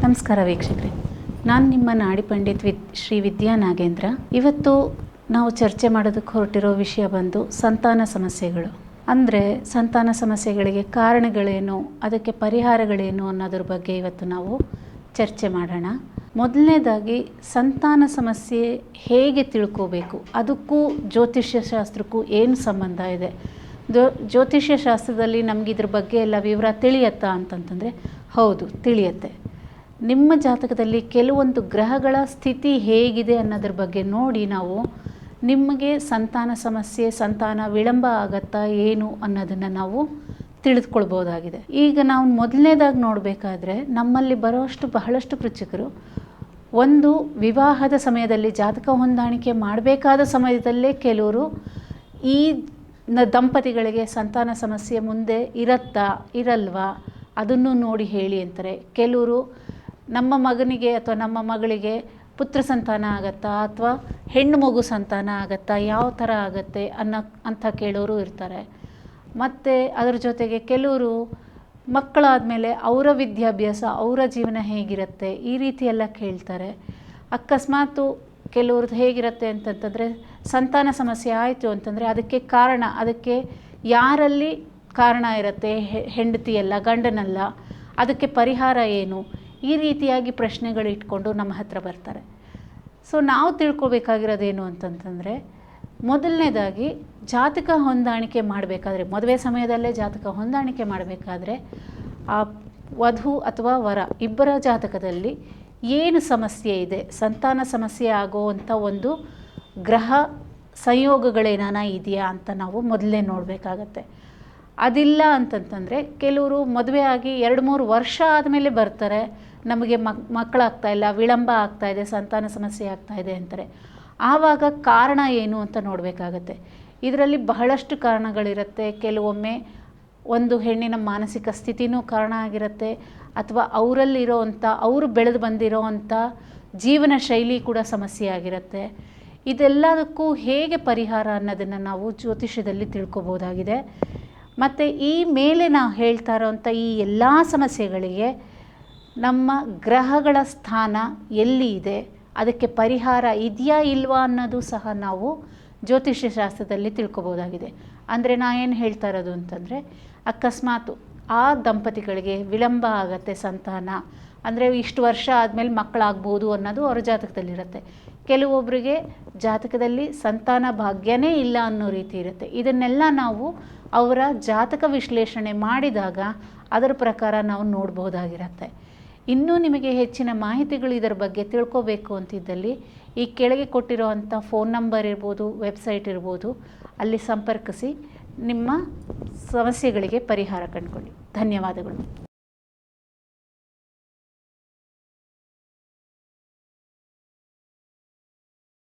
ನಮಸ್ಕಾರ ವೀಕ್ಷಕರೇ, ನಾನು ನಿಮ್ಮ ನಾಡಿ ಪಂಡಿತ್ ಶ್ರೀ ವಿದ್ಯಾ ನಾಗೇಂದ್ರ. ಇವತ್ತು ನಾವು ಚರ್ಚೆ ಮಾಡೋದಕ್ಕೆ ಹೊರಟಿರೋ ವಿಷಯ ಬಂದು ಸಂತಾನ ಸಮಸ್ಯೆಗಳು. ಅಂದರೆ ಸಂತಾನ ಸಮಸ್ಯೆಗಳಿಗೆ ಕಾರಣಗಳೇನು, ಅದಕ್ಕೆ ಪರಿಹಾರಗಳೇನು ಅನ್ನೋದ್ರ ಬಗ್ಗೆ ಇವತ್ತು ನಾವು ಚರ್ಚೆ ಮಾಡೋಣ. ಮೊದಲನೇದಾಗಿ ಸಂತಾನ ಸಮಸ್ಯೆ ಹೇಗೆ ತಿಳ್ಕೋಬೇಕು, ಅದಕ್ಕೂ ಜ್ಯೋತಿಷ್ಯ ಶಾಸ್ತ್ರಕ್ಕೂ ಏನು ಸಂಬಂಧ ಇದೆ, ಜ್ಯೋತಿಷ್ಯ ಶಾಸ್ತ್ರದಲ್ಲಿ ನಮ್ಗೆ ಇದ್ರ ಬಗ್ಗೆ ಎಲ್ಲ ವಿವರ ತಿಳಿಯತ್ತಾ ಅಂತಂತಂದರೆ ಹೌದು, ತಿಳಿಯತ್ತೆ. ನಿಮ್ಮ ಜಾತಕದಲ್ಲಿ ಕೆಲವೊಂದು ಗ್ರಹಗಳ ಸ್ಥಿತಿ ಹೇಗಿದೆ ಅನ್ನೋದ್ರ ಬಗ್ಗೆ ನೋಡಿ ನಾವು ನಿಮಗೆ ಸಂತಾನ ಸಮಸ್ಯೆ, ಸಂತಾನ ವಿಳಂಬ ಆಗತ್ತಾ ಏನು ಅನ್ನೋದನ್ನು ನಾವು ತಿಳಿದುಕೊಳ್ಬೋದಾಗಿದೆ. ಈಗ ನಾವು ಮೊದಲನೇದಾಗಿ ನೋಡಬೇಕಾದ್ರೆ ನಮ್ಮಲ್ಲಿ ಬಹಳಷ್ಟು ಪೃಚ್ಛಕರು ಒಂದು ವಿವಾಹದ ಸಮಯದಲ್ಲಿ ಜಾತಕ ಹೊಂದಾಣಿಕೆ ಮಾಡಬೇಕಾದ ಸಮಯದಲ್ಲೇ ಕೆಲವರು ಈ ದಂಪತಿಗಳಿಗೆ ಸಂತಾನ ಸಮಸ್ಯೆ ಮುಂದೆ ಇರತ್ತಾ ಇರಲ್ವಾ ಅದನ್ನು ನೋಡಿ ಹೇಳಿ ಅಂತಾರೆ. ಕೆಲವರು ನಮ್ಮ ಮಗನಿಗೆ ಅಥವಾ ನಮ್ಮ ಮಗಳಿಗೆ ಪುತ್ರ ಸಂತಾನ ಆಗತ್ತಾ ಅಥವಾ ಹೆಣ್ಣು ಮಗು ಸಂತಾನ ಆಗತ್ತಾ, ಯಾವ ಥರ ಆಗತ್ತೆ ಅಂತ ಕೇಳೋರು ಇರ್ತಾರೆ. ಮತ್ತು ಅದರ ಜೊತೆಗೆ ಕೆಲವರು ಮಕ್ಕಳಾದಮೇಲೆ ಅವರ ವಿದ್ಯಾಭ್ಯಾಸ, ಅವರ ಜೀವನ ಹೇಗಿರುತ್ತೆ ಈ ರೀತಿ ಎಲ್ಲ ಕೇಳ್ತಾರೆ. ಅಕಸ್ಮಾತು ಕೆಲವ್ರದ್ದು ಹೇಗಿರುತ್ತೆ ಅಂತಂತಂದರೆ ಸಂತಾನ ಸಮಸ್ಯೆ ಆಯಿತು ಅಂತಂದರೆ ಅದಕ್ಕೆ ಕಾರಣ, ಅದಕ್ಕೆ ಯಾರಲ್ಲಿ ಕಾರಣ ಇರುತ್ತೆ, ಹೆಂಡತಿಯಲ್ಲ ಗಂಡನಲ್ಲ, ಅದಕ್ಕೆ ಪರಿಹಾರ ಏನು, ಈ ರೀತಿಯಾಗಿ ಪ್ರಶ್ನೆಗಳು ಇಟ್ಕೊಂಡು ನಮ್ಮ ಹತ್ರ ಬರ್ತಾರೆ. ಸೊ ನಾವು ತಿಳ್ಕೊಬೇಕಾಗಿರೋದೇನು ಅಂತಂತಂದರೆ ಮೊದಲನೇದಾಗಿ ಜಾತಕ ಹೊಂದಾಣಿಕೆ ಮಾಡಬೇಕಾದ್ರೆ, ಮದುವೆ ಸಮಯದಲ್ಲೇ ಜಾತಕ ಹೊಂದಾಣಿಕೆ ಮಾಡಬೇಕಾದ್ರೆ ಆ ವಧು ಅಥವಾ ವರ ಇಬ್ಬರ ಜಾತಕದಲ್ಲಿ ಏನು ಸಮಸ್ಯೆ ಇದೆ, ಸಂತಾನ ಸಮಸ್ಯೆ ಆಗೋವಂಥ ಒಂದು ಗ್ರಹ ಸಂಯೋಗಗಳೇನಾನ ಇದೆಯಾ ಅಂತ ನಾವು ಮೊದಲೇ ನೋಡಬೇಕಾಗತ್ತೆ. ಅದಿಲ್ಲ ಅಂತಂತಂದರೆ ಕೆಲವರು ಮದುವೆ ಆಗಿ 2-3 ವರ್ಷ ಆದಮೇಲೆ ಬರ್ತಾರೆ, ನಮಗೆ ಮಕ್ಕಳಾಗ್ತಾ ಇಲ್ಲ, ವಿಳಂಬ ಆಗ್ತಾಯಿದೆ, ಸಂತಾನ ಸಮಸ್ಯೆ ಆಗ್ತಾಯಿದೆ ಅಂತಾರೆ. ಆವಾಗ ಕಾರಣ ಏನು ಅಂತ ನೋಡಬೇಕಾಗತ್ತೆ. ಇದರಲ್ಲಿ ಬಹಳಷ್ಟು ಕಾರಣಗಳಿರುತ್ತೆ. ಕೆಲವೊಮ್ಮೆ ಒಂದು ಹೆಣ್ಣಿನ ಮಾನಸಿಕ ಸ್ಥಿತಿನೂ ಕಾರಣ ಆಗಿರುತ್ತೆ, ಅಥವಾ ಅವರಲ್ಲಿರೋವಂಥ ಅವರು ಬೆಳೆದು ಬಂದಿರೋ ಅಂಥ ಜೀವನ ಶೈಲಿ ಕೂಡ ಸಮಸ್ಯೆ ಆಗಿರುತ್ತೆ. ಇದೆಲ್ಲದಕ್ಕೂ ಹೇಗೆ ಪರಿಹಾರ ಅನ್ನೋದನ್ನು ನಾವು ಜ್ಯೋತಿಷ್ಯದಲ್ಲಿ ತಿಳ್ಕೊಬೋದಾಗಿದೆ. ಮತ್ತು ಈ ಮೇಲೆ ನಾವು ಹೇಳ್ತಾ ಇರೋವಂಥ ಈ ಎಲ್ಲ ಸಮಸ್ಯೆಗಳಿಗೆ ನಮ್ಮ ಗ್ರಹಗಳ ಸ್ಥಾನ ಎಲ್ಲಿ ಇದೆ, ಅದಕ್ಕೆ ಪರಿಹಾರ ಇದೆಯಾ ಇಲ್ವಾ ಅನ್ನೋದು ಸಹ ನಾವು ಜ್ಯೋತಿಷ್ಯ ಶಾಸ್ತ್ರದಲ್ಲಿ ತಿಳ್ಕೊಬೋದಾಗಿದೆ. ಅಂದರೆ ಏನು ಹೇಳ್ತಾ ಇರೋದು ಅಂತಂದರೆ, ಅಕಸ್ಮಾತು ಆ ದಂಪತಿಗಳಿಗೆ ವಿಳಂಬ ಆಗತ್ತೆ ಸಂತಾನ, ಅಂದರೆ ಇಷ್ಟು ವರ್ಷ ಆದಮೇಲೆ ಮಕ್ಕಳಾಗ್ಬೋದು ಅನ್ನೋದು ಅವರ ಜಾತಕದಲ್ಲಿರುತ್ತೆ. ಕೆಲವೊಬ್ಬರಿಗೆ ಜಾತಕದಲ್ಲಿ ಸಂತಾನ ಭಾಗ್ಯನೇ ಇಲ್ಲ ಅನ್ನೋ ರೀತಿ ಇರುತ್ತೆ. ಇದನ್ನೆಲ್ಲ ನಾವು ಅವರ ಜಾತಕ ವಿಶ್ಲೇಷಣೆ ಮಾಡಿದಾಗ ಅದರ ಪ್ರಕಾರ ನಾವು ನೋಡ್ಬೋದಾಗಿರುತ್ತೆ. ಇನ್ನೂ ನಿಮಗೆ ಹೆಚ್ಚಿನ ಮಾಹಿತಿಗಳು ಇದರ ಬಗ್ಗೆ ತಿಳ್ಕೊಬೇಕು ಅಂತಿದ್ದಲ್ಲಿ ಈ ಕೆಳಗೆ ಕೊಟ್ಟಿರೋವಂಥ ಫೋನ್ ನಂಬರ್ ಇರ್ಬೋದು, ವೆಬ್ಸೈಟ್ ಇರ್ಬೋದು, ಅಲ್ಲಿ ಸಂಪರ್ಕಿಸಿ ನಿಮ್ಮ ಸಮಸ್ಯೆಗಳಿಗೆ ಪರಿಹಾರ ಕಂಡುಕೊಳ್ಳಿ. ಧನ್ಯವಾದಗಳು.